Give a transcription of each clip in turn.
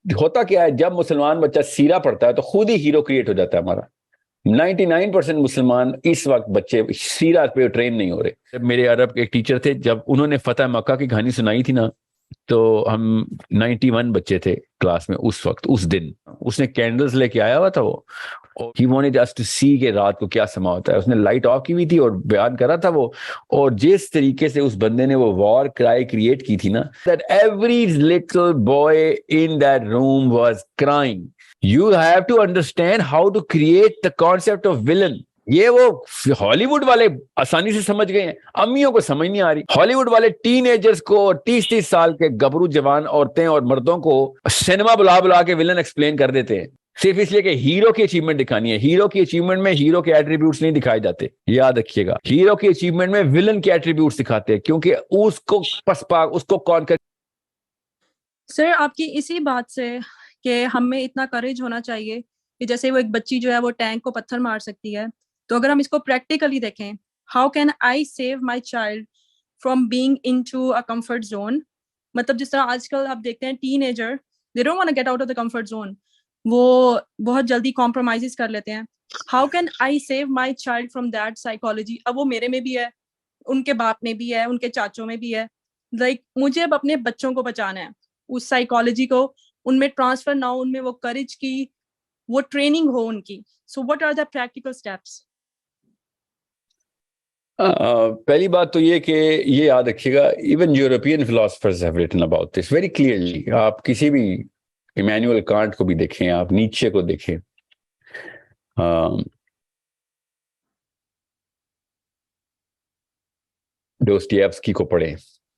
ہوتا کیا ہے جب مسلمان بچہ سیرہ پڑھتا ہے تو خود ہی ہیرو کریٹ ہو جاتا ہے ہمارا. 99% مسلمان اس وقت بچے سیرہ پہ ٹرین نہیں ہو رہے. میرے عرب کے ایک ٹیچر تھے, جب انہوں نے فتح مکہ کی کہانی سنائی تھی نا, تو ہم 91 بچے تھے کلاس میں اس وقت, اس دن. اس نے کینڈلز لے کے آیا ہوا تھا, وہ he wanted us to see کہ رات کو کیا سما ہوتا ہے. اس نے لائٹ آف کی ہوئی تھی اور بیان کرا تھا وہ, اور جس طریقے سے اس بندے نے وہ وار کرائی کریٹ کی تھی نا, that every little boy in that room was crying. You have to understand how to create the concept of villain. یہ وہ ہالی ووڈ والے آسانی سے سمجھ گئے ہیں, امیوں کو سمجھ نہیں آ رہی. ہالی ووڈ والے ٹین ایجرز کو, 30 سال کے گبرو جوان عورتیں اور مردوں کو سینما بلا بلا کے ولن ایکسپلین کر دیتے ہیں, صرف اس لیے کہ ہیرو کی اچیومنٹ دکھانی ہے. ہیرو کی اچیومنٹ میں ہیرو کے ایٹریبیوٹس نہیں دکھائے جاتے, یاد رکھیے گا. ہیرو کی اچیومنٹ میں ولن کے ایٹریبیوٹس دکھاتے ہیں, کیونکہ اس کو پسپا, اس کو کون کر. سر آپ کی اسی بات سے کہ ہم میں اتنا کریج ہونا چاہیے کہ جیسے وہ ایک بچی جو ہے وہ ٹینک کو پتھر مار سکتی ہے, تو اگر ہم اس کو پریکٹیکلی دیکھیں, how can I save my child from being in to a comfort zone. مطلب جس طرح آج کل آپ دیکھتے ہیں teenager, they don't want to get out of the comfort zone, وہ بہت جلدی کمپرومائز کر لیتے ہیں. How can I save my child from that psychology. اب وہ میرے میں بھی ہے, ان کے باپ میں بھی ہے, ان کے چاچوں میں بھی ہے. لائک مجھے اب اپنے بچوں کو بچانا ہے, اس سائیکالوجی کو ان میں ٹرانسفر نہ ہو, ان میں وہ کریج کی وہ ٹریننگ ہو ان کی. So what are the practical steps? پہلی بات تو یہ کہ یہ یاد رکھیے گا, even European philosophers have written about this very clearly. آپ کسی بھی ایمینوئل کانٹ کو بھی دیکھیں, آپ نیچے کو دیکھیں, ڈوستویفسکی کو پڑھیں,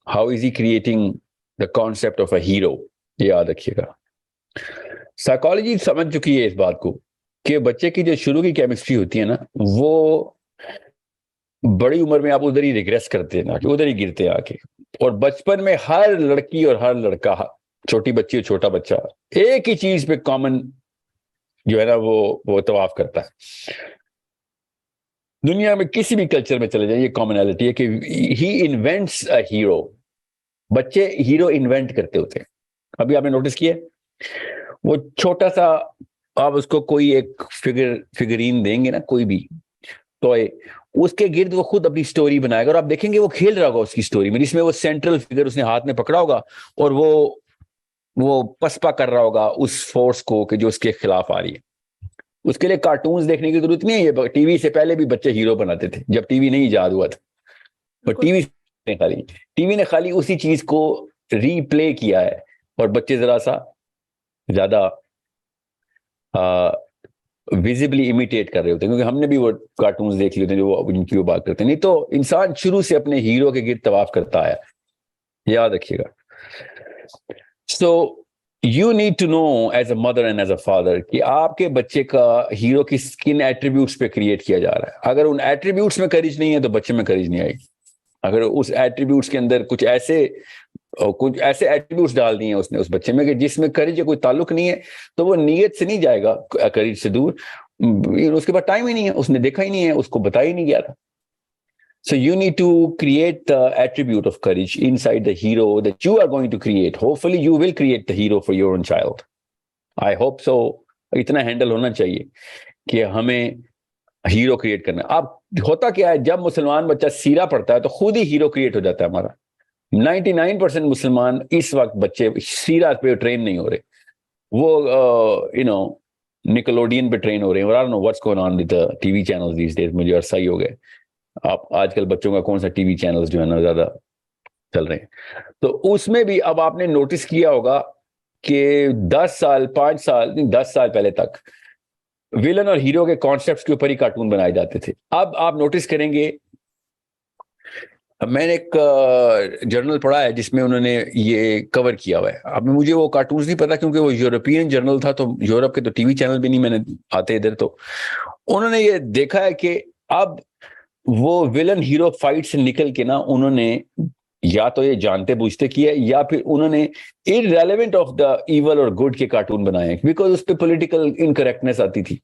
how is he creating the concept of a hero. یہ یاد رکھیے گا. سائیکالوجی سمجھ چکی ہے اس بات کو کہ بچے کی جو شروع کی کیمسٹری ہوتی ہے نا, وہ بڑی عمر میں آپ ادھر ہی ریگریس کرتے ہیں, ادھر ہی گرتے ہیں آ کے. اور بچپن میں ہر لڑکی اور ہر لڑکا, چھوٹی بچی اور چھوٹا بچہ, ایک ہی چیز پہ کامن جو ہے نا وہ طواف کرتا ہے. دنیا میں کسی بھی کلچر میں چلے جائیں, یہ کامنالٹی ہے کہ ہی انوینٹس اے ہیرو. بچے ہیرو انوینٹ کرتے ہوتے ہیں. ابھی آپ نے نوٹس کیا, وہ چھوٹا سا آپ اس کو کوئی ایک فگرین دیں گے نا, کوئی بھی ٹوئے, اس کے گرد وہ خود اپنی سٹوری بنائے گا, اور آپ دیکھیں گے وہ کھیل رہا ہوگا اس کی سٹوری میں, جس میں وہ سینٹرل فگر اس نے ہاتھ میں پکڑا ہوگا, اور وہ پسپا کر رہا ہوگا اس فورس کو کہ جو اس کے خلاف آ رہی ہے. اس کے لیے کارٹونز دیکھنے کی ضرورت نہیں ہے. یہ ٹی وی سے پہلے بھی بچے ہیرو بناتے تھے, جب ٹی وی نہیں ایجاد ہوا تھا. اور ٹی وی نے خالی اسی چیز کو ری پلے کیا ہے, اور بچے ذرا سا زیادہ ویزیبلی امیٹیٹ کر رہے ہوتے ہیں, کیونکہ ہم نے بھی وہ کارٹونز دیکھ لیے ہوتے ہیں جو جن کی وہ بات کرتے ہیں. نہیں تو انسان شروع سے اپنے ہیرو کے گرد طواف کرتا ہے, یاد رکھیے گا. So you need to know as a mother and as a father کہ آپ کے بچے کا ہیرو کس کن ایٹریبیوٹس پہ کریٹ کیا جا رہا ہے. اگر ان ایٹریبیوٹس میں کریج نہیں ہے تو بچے میں کریج نہیں آئے گی. اگر اس ایٹریبیوٹس کے اندر کچھ ایسے ایٹریبیوٹس ڈال دیے اس نے اس بچے میں کہ جس میں کریج کا کوئی تعلق نہیں ہے, تو وہ نیت سے نہیں جائے گا کریج سے دور. اس کے پاس ٹائم ہی نہیں ہے, اس نے دیکھا ہی نہیں ہے, اس کو بتایا ہی نہیں گیا تھا. So you need to create the attribute of courage inside the hero that you are going to create. Hopefully you will create the hero for your own child. I hope so. اتنا handle ہونا چاہیے کہ ہمیں hero create کرنا. اب ہوتا کیا ہے جب مسلمان بچہ سیرہ پڑھتا ہے تو خود ہی ہیرو کریٹ ہو جاتا ہے ہمارا. 99% مسلمان اس وقت بچے سیرہ پہ ٹرین نہیں ہو رہے, وہ نکلوڈین پہ ٹرین ہو رہے ہیں. I don't know what's going on with the TV channels these days. مجھے عرصہ ہی ہو گئے. آپ آج کل بچوں کا کون سا ٹی وی چینلز جو ہے نا زیادہ چل رہے ہیں. تو اس میں بھی اب آپ نے نوٹس کیا ہوگا کہ 10 سال 5 سال 10 سال پہلے تک ویلن اور ہیرو کے کانسیپٹس کے اوپر ہی کارٹون بنائے جاتے تھے. اب آپ نوٹس کریں گے, میں نے ایک جرنل پڑھا ہے جس میں انہوں نے یہ کور کیا ہوا ہے. اب مجھے وہ کارٹونز نہیں پتا کیونکہ وہ یورپین جرنل تھا, تو یورپ کے تو ٹی وی چینل بھی نہیں میں نے آتے ادھر. تو انہوں نے یہ دیکھا ہے کہ اب وہ ویلن ہیرو فائٹ سے نکل کے نا انہوں نے یا تو یہ جانتے بوجھتے کیا یا پھر انہوں نے irrelevant آف دا ایول اور گڈ کے کارٹون بنائے, بیکاز اس پہ پولیٹیکل انکریکٹنس آتی تھی.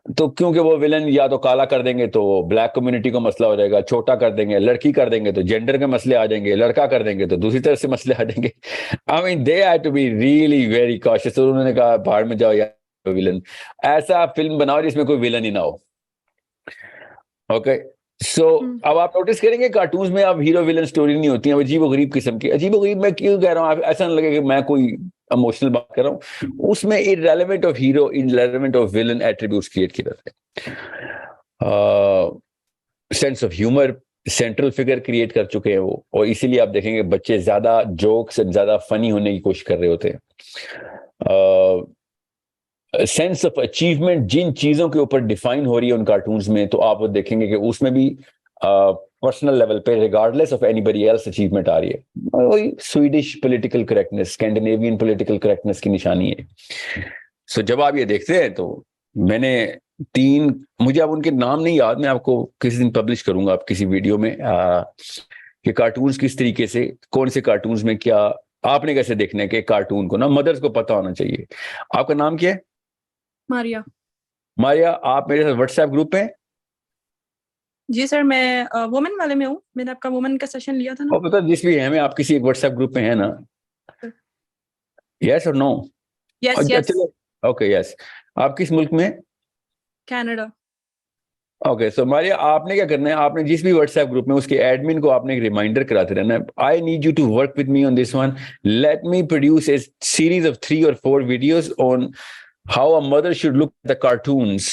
تو کیونکہ وہ ولن یا تو کالا کر دیں گے تو بلیک کمیونٹی کو مسئلہ ہو جائے گا, چھوٹا کر دیں گے, لڑکی کر دیں گے تو جینڈر کے مسئلے آ جائیں گے, لڑکا کر دیں گے تو دوسری طرف سے مسئلے آ جائیں گے. I mean they had to be really very cautious. تو انہوں نے کہا بھاڑ میں جاؤ یار ولن, ایسا فلم بناؤ جس میں کوئی ولن ہی نہ ہو. اوکے سو اب آپ نوٹس کریں گے کارٹونز میں اب ہیرو ولن سٹوری نہیں ہوتی ہیں, عجیب و غریب قسم کی. عجیب و غریب میں کیوں کہہ رہا ہوں, آپ ایسا نہ لگے کہ میں کوئی اموشنل بات کر رہا ہوں. اس میں irrelevant of hero, irrelevant of villain attributes create کیے جاتے ہیں. Sense of humour central figure create کر چکے ہیں وہ, اور اسی لیے آپ دیکھیں گے بچے زیادہ جوکس زیادہ فنی ہونے کی کوشش کر رہے ہوتے ہیں. سینس آف اچیومنٹ جن چیزوں کے اوپر ڈیفائن ہو رہی ہے ان کارٹونز میں, تو آپ وہ دیکھیں گے کہ اس میں بھی پرسنل لیول پہ regardless of anybody else achievement آ رہی ہے. وہی Swedish political correctness, Scandinavian political correctness کی نشانی ہے. سو جب آپ یہ دیکھتے ہیں تو میں نے مجھے اب ان کے نام نہیں یاد, میں آپ کو کسی دن پبلش کروں گا آپ کسی ویڈیو میں کہ کارٹونز کس طریقے سے, کون سے کارٹونز میں کیا آپ نے کیسے دیکھنا ہے کہ کارٹون کو نا مدرس کو پتا ہونا چاہیے. آپ کا نام کیا ہے؟ ماریا. ماریا, آپ میرے ساتھ واٹس ایپ گروپ پہ ہیں؟ جی سر, میں وومن والے میں ہوں. میں نے آپ کا وومن کا سیشن لیا تھا نا. اور پتا جس بھی ہے میں آپ کسی ایک واٹس ایپ گروپ پہ ہیں نا؟ یس اور نو؟ یس یس. Okay yes. آپ کس ملک میں؟ کینیڈا. اوکے سو ماریا, آپ نے کیا کرنا ہے, آپ نے جس بھی واٹس ایپ گروپ میں اس کے ایڈمن کو آپ نے ایک ریمائنڈر کراتے رہنا ہے. I need you to work with me on this one. Let me produce a series of 3 or 4 videos on how a mother should look at the cartoons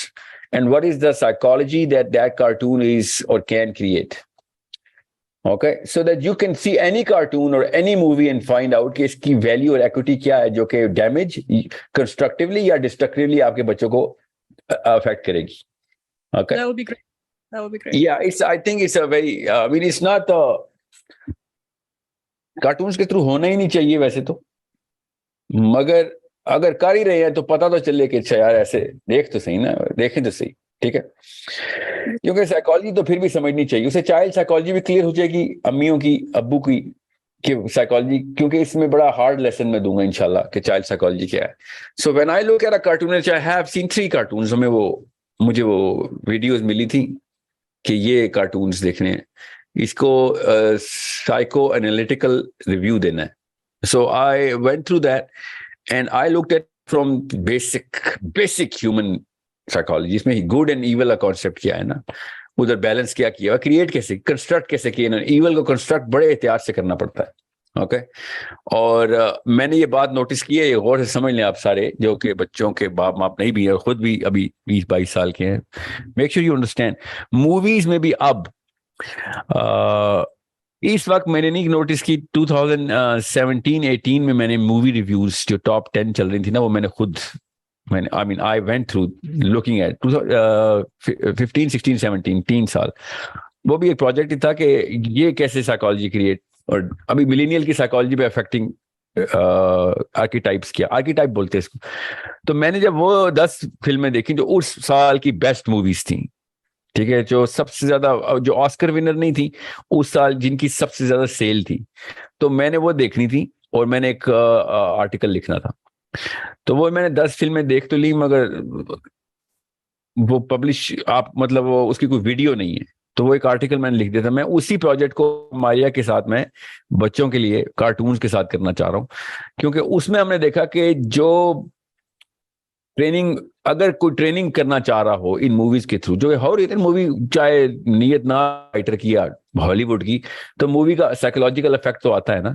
and what is the psychology that cartoon is or can create. Okay, so that you can see any cartoon or any movie and find out کہ اس کی value اور equity کیا ہے جو کہ damage constructively یا destructively آپ کے بچوں کو affect کرے گی. Okay, that would be great. That would be great. Yeah, I think it's a very I mean it's not cartoons کے through ہونا ہی نہیں چاہیے ویسے تو, مگر اگر کر ہی رہے ہیں تو پتا تو چلے کہ اچھا یار ایسے دیکھ تو صحیح نا, دیکھیں تو صحیح, ٹھیک ہے. کیونکہ سائیکالوجی تو پھر بھی سمجھنی چاہیے, اسے چائلڈ سائیکالوجی بھی کلیئر ہو جائے گی امیوں کی ابو کی کہ سائیکالوجی, کیونکہ اس میں بڑا ہارڈ لیسن میں دوں گا انشاءاللہ کہ چائلڈ سائیکالوجی کیا ہے. So when I look at a cartoon, I have seen 3 cartoons, مجھے وہ ویڈیوز ملی تھی کہ یہ کارٹونز دیکھنے ہیں, اس کو سائیکو انالیٹیکل ریویو دینا ہے. So I went through that and I looked at from basic human psychology, اس میں good and evil کا concept کیا ہے نا, ادھر بیلنس کیا کیا, کریٹ کیسے, کنسٹرکٹ کیسے کیا نا, ایول کو کنسٹرکٹ بڑے احتیاط سے کرنا پڑتا ہے. اوکے, اور میں نے یہ بات نوٹس کی ہے, یہ غور سے سمجھ لیں آپ سارے جو کہ بچوں کے باپ ماپ نہیں بھی ہیں اور خود بھی ابھی 20-22 سال کے ہیں. Make sure you understand, movies میں بھی اب اس وقت میں نے نہیں نوٹس کی, 2017-18 میں نے مووی ریویوز جو ٹاپ 10 چل رہی تھی نا, وہ میں نے I went through looking at 15-16-17 3 سال. وہ بھی ایک پروجیکٹ تھا کہ یہ کیسے سائیکالوجی کریٹ, اور ابھی ملینیل کی سائیکالوجی پہ افیکٹنگ آرکیٹائپس کیا, آرکیٹائپ بولتے ہیں اس کو. تو میں نے جب وہ 10 فلمیں دیکھی جو اس سال کی بیسٹ موویز تھیں, ٹھیک ہے, جو سب سے زیادہ جو آسکر ونر نہیں تھی اس سال, جن کی سب سے زیادہ سیل تھی, تو میں نے وہ دیکھنی تھی اور میں نے ایک آرٹیکل لکھنا تھا. تو وہ میں نے 10 فلمیں دیکھ تو لی, مگر وہ پبلش آپ مطلب وہ اس کی کوئی ویڈیو نہیں ہے, تو وہ ایک آرٹیکل میں نے لکھ دیا تھا. میں اسی پروجیکٹ کو ماریا کے ساتھ میں بچوں کے لیے کارٹونز کے ساتھ کرنا چاہ رہا ہوں, کیونکہ اس میں ہم نے دیکھا کہ جو ٹریننگ, اگر کوئی ٹریننگ کرنا چاہ رہا ہو ان موویز کے تھرو, جو ہو رہی ہے مووی, چاہے نیت نہ رائٹر کی یا ہالی ووڈ کی, تو مووی کا سائیکولوجیکل افیکٹ تو آتا ہے نا.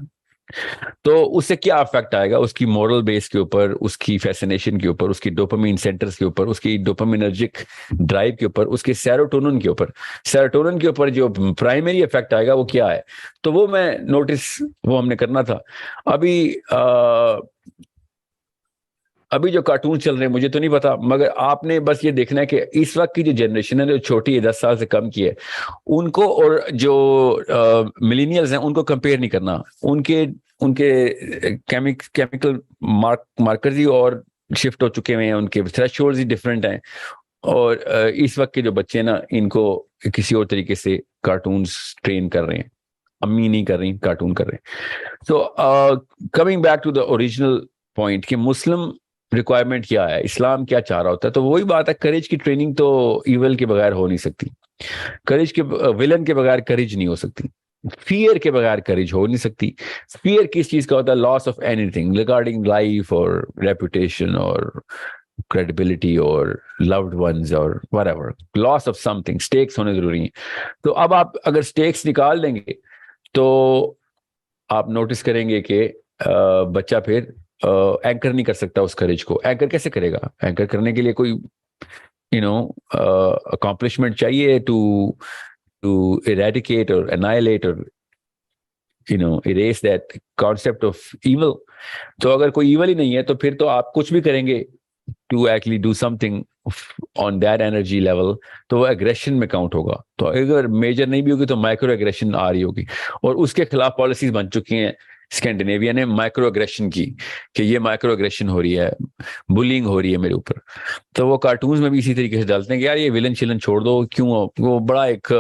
تو اس سے کیا افیکٹ آئے گا, اس کی مورل بیس کے اوپر, اس کی فیسنیشن کے اوپر, اس کی ڈوپامین سینٹرز کے اوپر, اس کی ڈوپامینرجک ڈرائیو کے اوپر, اس کے سیروٹونن کے اوپر. سیروٹونن کے اوپر جو پرائمری افیکٹ آئے گا وہ کیا ہے, تو وہ میں نوٹس وہ ہم نے کرنا تھا. ابھی جو کارٹون چل رہے ہیں مجھے تو نہیں پتا, مگر آپ نے بس یہ دیکھنا ہے کہ اس وقت کی جو جنریشن ہے جو چھوٹی ہے 10 سال سے کم کی ہے, ان کو اور جو ملینیلز ہیں ان کو کمپیئر نہیں کرنا. ان کے کیمیکل مارکرز ہی اور شفٹ ہو چکے ہوئے ہیں, ان کے تھریش ہولڈز ہی ڈفرینٹ ہیں, اور اس وقت کے جو بچے نا ان کو کسی اور طریقے سے کارٹونز ٹرین کر رہے ہیں, امی نہیں کر رہی, کارٹون کر رہے ہیں. So coming back to the original point کہ مسلم ریکوائرمنٹ کیا ہے, اسلام کیا چاہ رہا ہوتا ہے. تو وہی بات ہے, کریج کی ٹریننگ تو ایول کے بغیر ہو نہیں سکتی, کریج کے ولن کے بغیر کریج نہیں ہو سکتی, فیئر کے بغیر کریج ہو نہیں سکتی. فیئر کس چیز کا ہوتا ہے؟ Loss of anything regarding life اور ریپوٹیشن اور credibility اور loved ones اور whatever, loss of something, stakes ہونے ضروری ہیں. تو اب آپ اگر stakes نکال دیں گے تو آپ نوٹس کریں گے کہ بچہ پھر اینکر نہیں کر سکتا اس کریج کو. اینکر کیسے کرے گا؟ اینکر کرنے کے لیے کوئی accomplishment چاہیے to eradicate or annihilate or erase that concept of evil. تو اگر کوئی ایول ہی نہیں ہے تو پھر تو آپ کچھ بھی کریں گے to actually do something on that energy level تو وہ aggression میں کاؤنٹ ہوگا. تو اگر میجر نہیں بھی ہوگی تو مائکرو ایگریشن آ رہی ہوگی, اور اس کے خلاف پالیسیز بن چکی ہیں اسکینڈینیویا نے مائکرو ایگریشن کی, کہ یہ مائکرو ایگریشن ہو رہی ہے, بلنگ ہو رہی ہے میرے اوپر. تو وہ کارٹونز میں بھی اسی طریقے سے ڈالتے ہیں کہ یار یہ ولن شلن چھوڑ دو, کیوں وہ بڑا ایک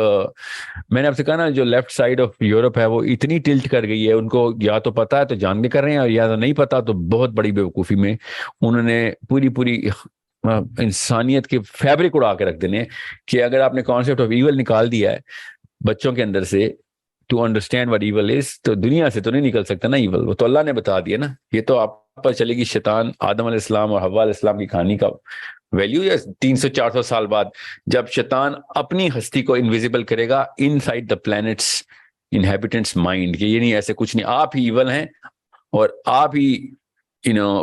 میں نے آپ سے کہا نا جو لیفٹ سائڈ آف یورپ ہے وہ اتنی ٹلٹ کر گئی ہے, ان کو یا تو پتا ہے تو جان کے کر رہے ہیں, اور یا تو نہیں پتا تو بہت بڑی بیوقوفی میں انہوں نے پوری انسانیت کے فیبرک اڑا کے رکھ دینے, کہ اگر آپ نے کانسیپٹ آف ایول نکال دیا ہے بچوں کے اندر سے ٹو انڈرسٹینڈ وٹ ایول از, تو دنیا سے تو نہیں نکل سکتا نا ایول, وہ تو اللہ نے بتا دیا نا. یہ تو آپ پر چلے گی شیطان آدم علیہ السلام اور حوا علیہ السلام کی کہانی کا ویلیو, یا 300-400 سال بعد جب شیطان اپنی ہستی کو انویزیبل کرے گا inside the plants inhabitants mind, کہ یہ نہیں ایسے کچھ نہیں, آپ ہی ایول ہیں اور آپ ہی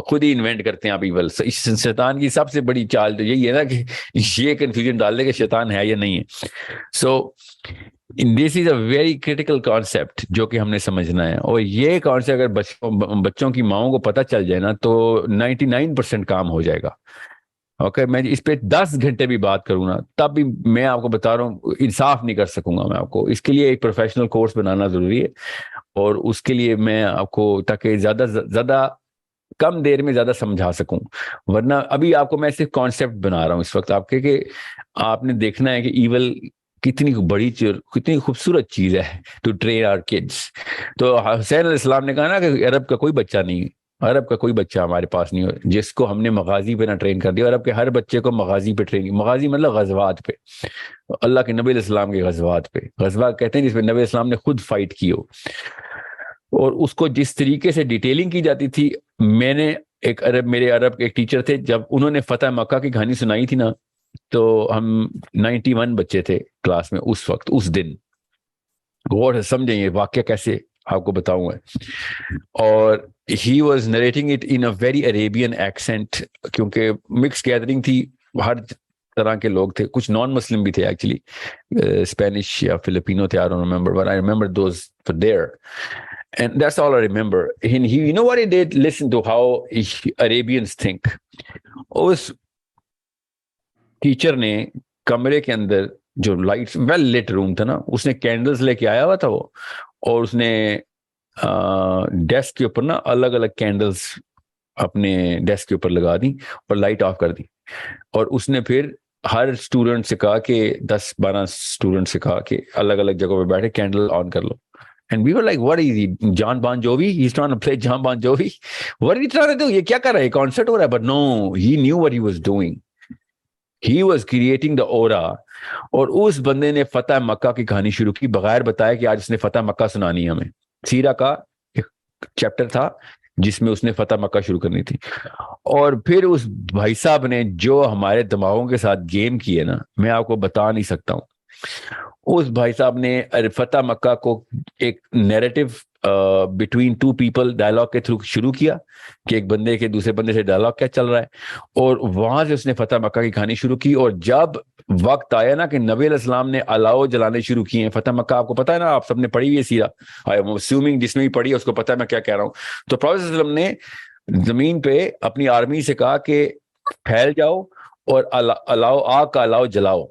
خود ہی انوینٹ کرتے ہیں آپ ایول. شیطان کی سب سے بڑی چال تو یہی ہے نا کہ یہ کنفیوژن ڈال دے کہ شیطان ہے یا نہیں ہے. سو دس از اے ویری کریٹیکل کانسیپٹ جو کہ ہم نے سمجھنا ہے, اور یہ کانسیپٹ اگر بچوں کی ماؤں کو پتہ چل جائے نا تو 99% کام ہو جائے گا. اوکے, میں اس پہ 10 گھنٹے بھی بات کروں نا تب بھی میں آپ کو بتا رہا ہوں انصاف نہیں کر سکوں گا میں آپ کو. اس کے لیے ایک پروفیشنل کورس بنانا ضروری ہے, اور اس کے لیے میں آپ کو تاکہ زیادہ کم دیر میں زیادہ سمجھا سکوں, ورنہ ابھی آپ کو میں صرف کانسیپٹ بنا رہا ہوں اس وقت آپ کے, کہ آپ نے دیکھنا ہے کہ ایول کتنی بڑی کتنی خوبصورت چیز ہے ٹو ٹرین آور کڈس. تو حسین علیہ السلام نے کہا نا کہ عرب کا کوئی بچہ نہیں, عرب کا کوئی بچہ ہمارے پاس نہیں ہو جس کو ہم نے مغازی پہ نہ ٹرین کر دیا. عرب کے ہر بچے کو مغازی پہ ٹرین, مغازی مطلب غزوات پہ, اللہ کے نبی علیہ السلام کے غزوات پہ. غزوات کہتے ہیں جس پہ نبی علیہ السلام نے خود فائٹ کی ہو, اور اس کو جس طریقے سے ڈیٹیلنگ کی جاتی تھی. میں نے میرے عرب کے ایک ٹیچر تھے, جب انہوں نے فتح مکہ کی کہانی سنائی تھی نا تو ہم 91 بچے تھے کلاس میں اس وقت, اس دن. غور سے سمجھیں یہ واقعہ کیسے آپ کو بتاؤں گا. اور he was narrating it in a very Arabian accent, کیونکہ مکس گیدرنگ تھی, ہر طرح کے لوگ تھے, کچھ نان مسلم بھی تھے ایکچولی, اسپینش یا فلپینو تھے, I don't remember, but I remember those were there. And that's all I remember. And he, you know what he did? Listen to how Arabians think. اس ٹیچر نے کمرے کے اندر جو لائٹس ویل لٹ روم تھا نا, اس نے کینڈلز لے کے آیا ہوا تھا وہ, اور اس نے ڈیسک کے اوپر نا الگ الگ کینڈلز اپنے ڈیسک کے اوپر لگا دی اور لائٹ آف کر دی, اور اس نے پھر ہر اسٹوڈنٹ سے کہا کہ 10-12 اسٹوڈنٹ سے کہا کہ الگ الگ جگہوں پہ بیٹھے کینڈل آن کر لو. And we were like, what is he? John Bon Jovi? He's trying to play John Bon Jovi? What are you trying to do? یہ کیا کر رہا ہے, concert ہو رہا ہے. But no, he knew what he was doing. He was creating the aura. اور اس بندے نے فتح مکہ کی کہانی شروع کی بغیر بتایا کہ آج اس نے فتح مکہ سنانی ہے ہمیں. سیرہ کا ایک چیپٹر تھا جس میں اس نے فتح مکہ شروع کرنی تھی, اور پھر اس بھائی صاحب نے جو ہمارے دماغوں کے ساتھ گیم کی ہے نا, میں آپ کو بتا نہیں سکتا ہوں. اس بھائی صاحب نے فتح مکہ کو ایک narrative between two people dialogue کے تھرو شروع کیا, کہ ایک بندے کے دوسرے بندے سے ڈائلاگ کیا چل رہا ہے, اور وہاں سے اس نے فتح مکہ کی کہانی شروع کی. اور جب وقت آیا نا کہ نبی علیہ السلام نے الاؤ جلانے شروع کیے ہیں, فتح مکہ آپ کو پتا ہے نا, آپ سب نے پڑھی ہوئی ہے سیرہ, اسیومنگ جس میں بھی پڑھی ہے اس کو پتا ہے میں کیا کہہ رہا ہوں. تو پروفیٹ صلی اللہ علیہ وسلم نے زمین پہ اپنی آرمی سے کہا کہ پھیل جاؤ اور الاؤ, آگ کا الاؤ جلاؤ,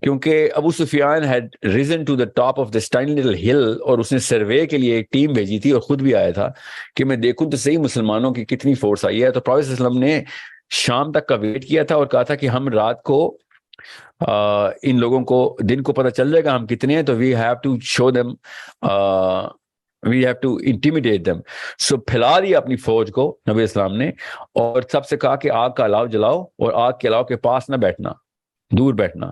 کیونکہ ابو سفیان had risen to the top of this tiny little hill, اور اس نے سروے کے لیے ایک ٹیم بھیجی تھی اور خود بھی آیا تھا کہ میں دیکھوں تو صحیح مسلمانوں کی کتنی فورس آئی ہے. تو پروفیٹ صلی اللہ علیہ وسلم نے شام تک کا ویٹ کیا تھا اور کہا تھا کہ ہم رات کو ان لوگوں کو دن کو پتہ چل جائے گا ہم کتنے ہیں, تو we have to show them we have to intimidate them. So پھیلا دیا اپنی فوج کو نبی اسلام نے, اور سب سے کہا کہ آگ کا الاؤ جلاؤ اور آگ کے الاؤ کے پاس نہ بیٹھنا, دور بیٹھنا.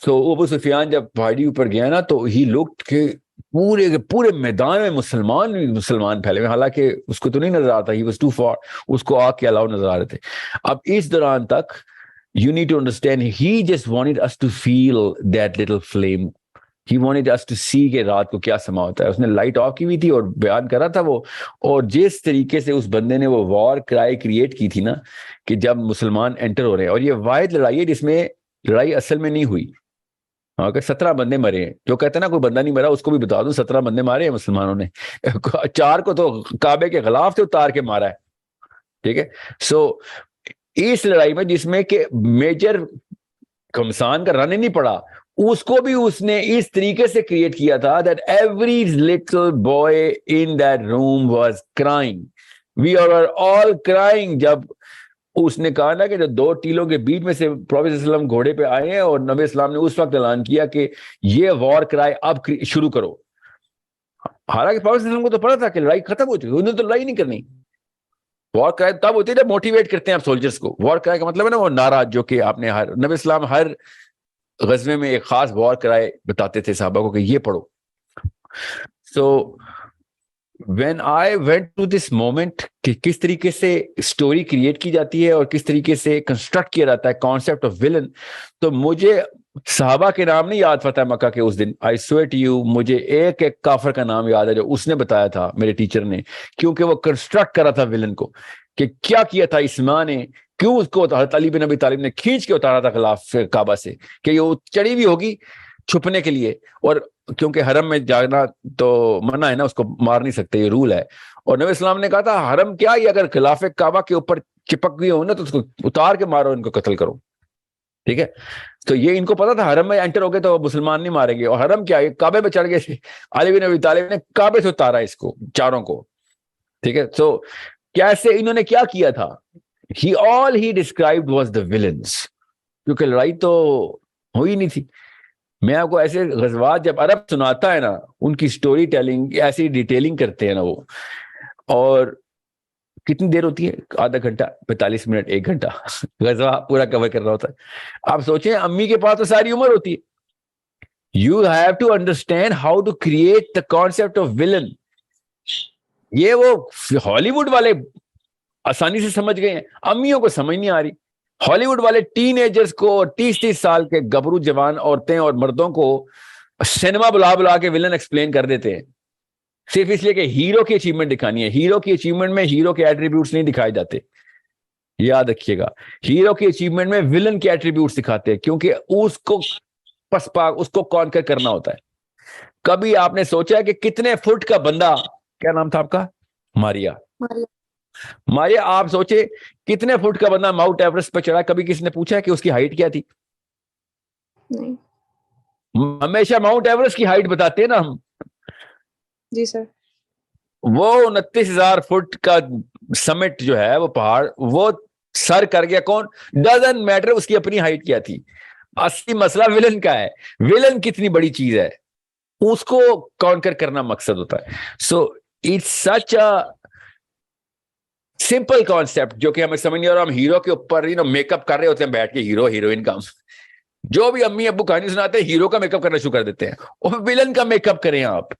So ابو سفیان جب پہاڑی اوپر گیا نا تو ہی لوگ کہ پورے میدان میں مسلمان پھیلے ہوئے, حالانکہ اس کو تو نہیں نظر آتا, he was too far, اس کو آگ کے الاؤ نظر آ رہے تھے. اب اس دوران تک you need to understand he just wanted us to feel that little flame. He wanted us to see کہ رات کو کیا سما ہوتا ہے. اس نے لائٹ آف کی ہوئی تھی اور بیان کرا تھا وہ, اور جس طریقے سے اس بندے نے وہ وار کرائی کریٹ کی تھی نا کہ جب مسلمان انٹر ہو رہے ہیں, اور یہ واحد لڑائی ہے جس میں لڑائی اصل میں نہیں ہوئی. 17 بندے مرے ہیں. جو کہتے ہیں نا کوئی بندہ نہیں مرا, اس کو بھی بتا دوں 17 بندے مارے ہیں مسلمانوں نے. 4 کو تو کعبے کے غلاف سے اتار کے مارا ہے. ٹھیک ہے. سو اس لڑائی میں جس میں کہ میجر کمسان کا رن نہیں پڑا, اس کو بھی اس نے اس طریقے سے کریٹ کیا تھا that every little boy in that room was crying. We are all crying. جب اس نے کہا نا کہ جو 2 ٹیلوں کے بیچ میں سے پروفیٹ صلی اللہ علیہ وسلم گھوڑے پہ آئے ہیں, اور نبی اسلام نے اس وقت اعلان کیا کہ یہ وار کرائے اب شروع کرو. حالانکہ پروفیٹ صلی اللہ علیہ وسلم کو تو پتا تھا کہ لڑائی ختم ہو چکی, انہوں نے تو لڑائی نہیں کرنی. وار کرائے تب ہوتی ہے جب موٹیویٹ کرتے ہیں آپ سولجرز کو. وار کرائے کا مطلب ہے نا وہ نعرہ جو کہ آپ نے نبی اسلام ہر غزوے میں ایک خاص وار کرائے بتاتے تھے صحابہ کو کہ یہ پڑھو. سو when I went to this moment کہ کس طریقے سے اسٹوری کریٹ کی جاتی ہے اور کس طریقے سے کنسٹرکٹ کیا جاتا ہے کانسیپٹ آف ویلن, تو مجھے صحابہ کے نام نہیں یاد فتح مکہ کے اس دن. I swear to you, مجھے ایک کافر کا نام یاد ہے جو اس نے بتایا تھا میرے ٹیچر نے, کیونکہ وہ کنسٹرکٹ کرا تھا ویلن کو کہ کیا کیا تھا اسماء نے, کیوں اس کو حضرت علی بن ابی طالب نے کھینچ کے اتارا تھا خلاف کعبہ سے کہ یہ چڑھی ہوئی ہوگی چھپنے کے لیے, اور کیونکہ حرم میں جانا تو منع ہے نا, اس کو مار نہیں سکتے, یہ رول ہے. اور نبی اسلام نے کہا تھا حرم کیا, یہ اگر خلاف کعبہ کے اوپر چپک گئی ہو نا تو اس کو اتار کے مارو, ان کو قتل کرو. ٹھیک ہے. تو یہ ان کو پتا تھا حرم میں انٹر ہو گئے تو مسلمان نہیں ماریں گے, اور حرم کیا, یہ کعبے پہ چڑھ گئے تھے. علی بن ابی طالب نے کعبے سے اتارا اس کو, چاروں کو. ٹھیک ہے. سو کیسے انہوں نے کیا کیا تھا, all he described was the villains, کیونکہ لڑائی تو ہوئی نہیں تھی. میں آپ کو ایسے غزوات جب عرب سناتا ہے نا, ان کی سٹوری ٹیلنگ ایسی ڈیٹیلنگ کرتے ہیں نا وہ, اور کتنی دیر ہوتی ہے, آدھا گھنٹہ, 45 منٹ, 1 گھنٹہ غزوہ پورا کور کرنا ہوتا ہے. آپ سوچیں امی کے پاس تو ساری عمر ہوتی ہے. You have to understand how to create the concept of villain. یہ وہ ہالی ووڈ والے آسانی سے سمجھ گئے ہیں, امیوں کو سمجھ نہیں آ رہی. ہالی ووڈ والے ٹین ایجرز کو, 30 سال کے گبرو جوان عورتیں اور مردوں کو سینما بلا کے ویلن ایکسپلین کر دیتے ہیں, صرف اس لیے کہ ہیرو کی اچیومنٹ دکھانی ہے. ہیرو کی اچیومنٹ میں ہیرو کے ایٹریبیوٹس نہیں دکھائے جاتے, یاد رکھیے گا. ہیرو کی اچیومنٹ میں ویلن کے ایٹریبیوٹس دکھاتے ہیں, کیونکہ اس کو پسپا, اس کو کانکر کرنا ہوتا ہے. کبھی آپ نے سوچا ہے کہ کتنے فٹ کا بندہ, کیا نام تھا آپ کا, ماریا, آپ سوچے کتنے فٹ کا بندہ ماؤنٹ ایورسٹ پہ چڑھا, کبھی کسی نے پوچھا ہے کہ اس کی ہائٹ کیا تھی؟ نہیں. ہمیشہ ماؤنٹ ایورسٹ کی ہائٹ بتاتے ہیں نا ہم. جی سر. وہ 29,000 فٹ کا سمٹ جو ہے, وہ پہاڑ, وہ سر کر گیا کون, ڈزنٹ میٹر اس کی اپنی ہائٹ کیا تھی. اصلی مسئلہ ویلن کا ہے, ویلن کتنی بڑی چیز ہے, اس کو کانکر کرنا مقصد ہوتا ہے. So it's such a simple concept جو کہ ہمیں سمجھ نہیں, اور ہم ہیرو کے اوپر میک اپ کر رہے ہوتے ہیں بیٹھ کے, ہیرو ہیروئن کا. جو بھی امی ابو کہانی سناتے ہیں ہیرو کا میک اپ کرنا شروع کر دیتے ہیں, اور ویلن کا میک اپ کریں آپ,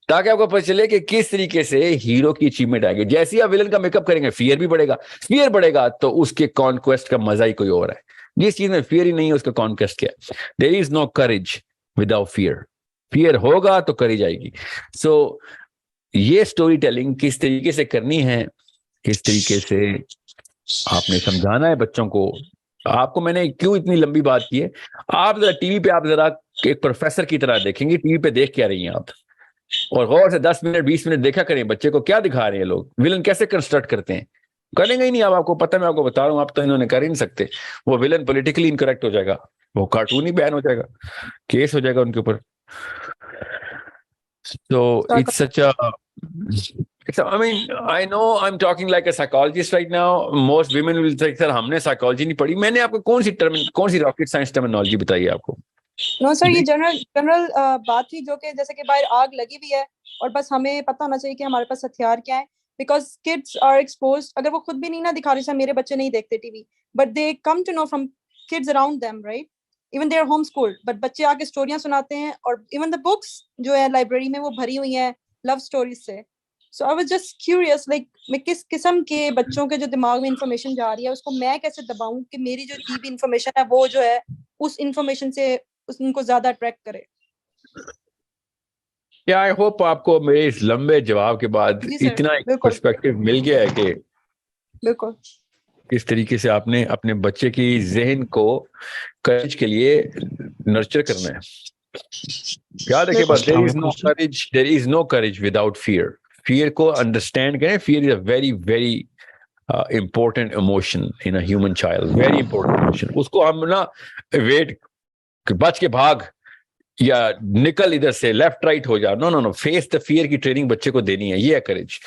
تاکہ آپ کو پتہ چلے کہ کس طریقے سے ہیرو کی اچیومنٹ آئے گی. جیسے ہی آپ ویلن کا میک اپ کریں گے, فیئر بھی بڑھے گا, فیئر بڑھے گا تو اس کے کانکویسٹ کا مزہ ہی کوئی اور ہے. جس چیز میں فیئر ہی نہیں ہے اس کا کانکویسٹ کیا ہے. دیر از نو کریج وداؤٹ فیئر. فیئر ہوگا تو کری جائے گی. سو یہ سٹوری ٹیلنگ کس طریقے سے کرنی ہے, کس طریقے سے آپ نے سمجھانا ہے بچوں کو. آپ کو میں نے کیوں اتنی لمبی بات کی ہے, آپ ذرا ٹی وی پہ, آپ ذرا ایک پروفیسر کی طرح دیکھیں گے, ٹی وی پہ دیکھ کے آ رہی ہیں آپ, اور غور سے 10 منٹ 20 منٹ دیکھا کریں بچے کو کیا دکھا رہے ہیں لوگ, ویلن کیسے کنسٹرکٹ کرتے ہیں. کریں گے ہی نہیں آپ کو پتہ, میں آپ کو بتا رہا ہوں, آپ تو انہوں نے کر ہی نہیں سکتے. وہ ویلن پولیٹیکلی انکریکٹ ہو جائے گا, وہ کارٹونی بیان ہو جائے گا, کیس ہو جائے گا ان کے اوپر. So it's such a, I mean, I know I'm talking like a psychologist right now. Most women will say, sir, ہم نے psychology نہیں پڑھی. میں نے آپ کو کون سی rocket science terminology بتائی ہے آپ کو؟ نو سر, یہ جنرل بات تھی جو کہ جیسے کہ باہر آگ لگی ہوئی ہے اور بس ہمیں پتہ ہونا چاہیے کہ ہمارے پاس ہتھیار کیا ہے. بیکاز کڈس آر ایکسپوزڈ, اگر وہ خود بھی نہیں نہ دکھا رہے, میرے بچے نہیں دیکھتے T V, but they come to know from kids around them, right, even they are home schooled, but بچے آ کے اسٹوریاں سناتے ہیں, اور ایون دا بکس جو ہے لائبریری میں وہ بھری ہوئی ہیں لو اسٹوریز سے. So I was just curious, like میں کس قسم کے بچوں کے جو دماغ میں انفارمیشن جا رہی ہے اس کو میں کیسے دباؤں کہ میری جو دی ہوئی انفارمیشن ہے وہ جو ہے اس انفارمیشن سے ان کو زیادہ اٹریکٹ کرے. یا آئی ہوپ آپ کو میرے اس لمبے جواب کے بعد جی سر, اتنا بالکل پرسپیکٹو مل گیا ہے کہ بالکل کس طریقے سے آپ نے اپنے بچے کی ذہن کو کریج کے لیے نرچر کرنا ہے. یاد رکھیے بات, السلام there is no courage without fear. Fear کو انڈرسٹینڈ کریں. Fear is a very very important emotion in a human child, very important emotion. اس کو ہم نا ویٹ بچ کے بھاگ یا نکل ادھر سے لیفٹ رائٹ ہو جا, نو نو نو, فیس دا فیئر کی ٹریننگ بچے کو دینی ہے. یہ ہے کریج.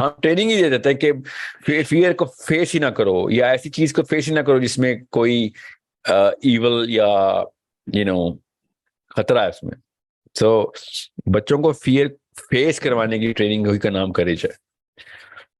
ہم ٹریننگ ہی دے دیتے ہیں کہ فیئر کو فیس ہی نہ کرو, یا ایسی چیز کو فیس ہی نہ کرو جس میں کوئی ایول یا خطرہ ہے اس میں. سو بچوں کو فیئر فیس کروانے کی ٹریننگ کا نام کریج ہے.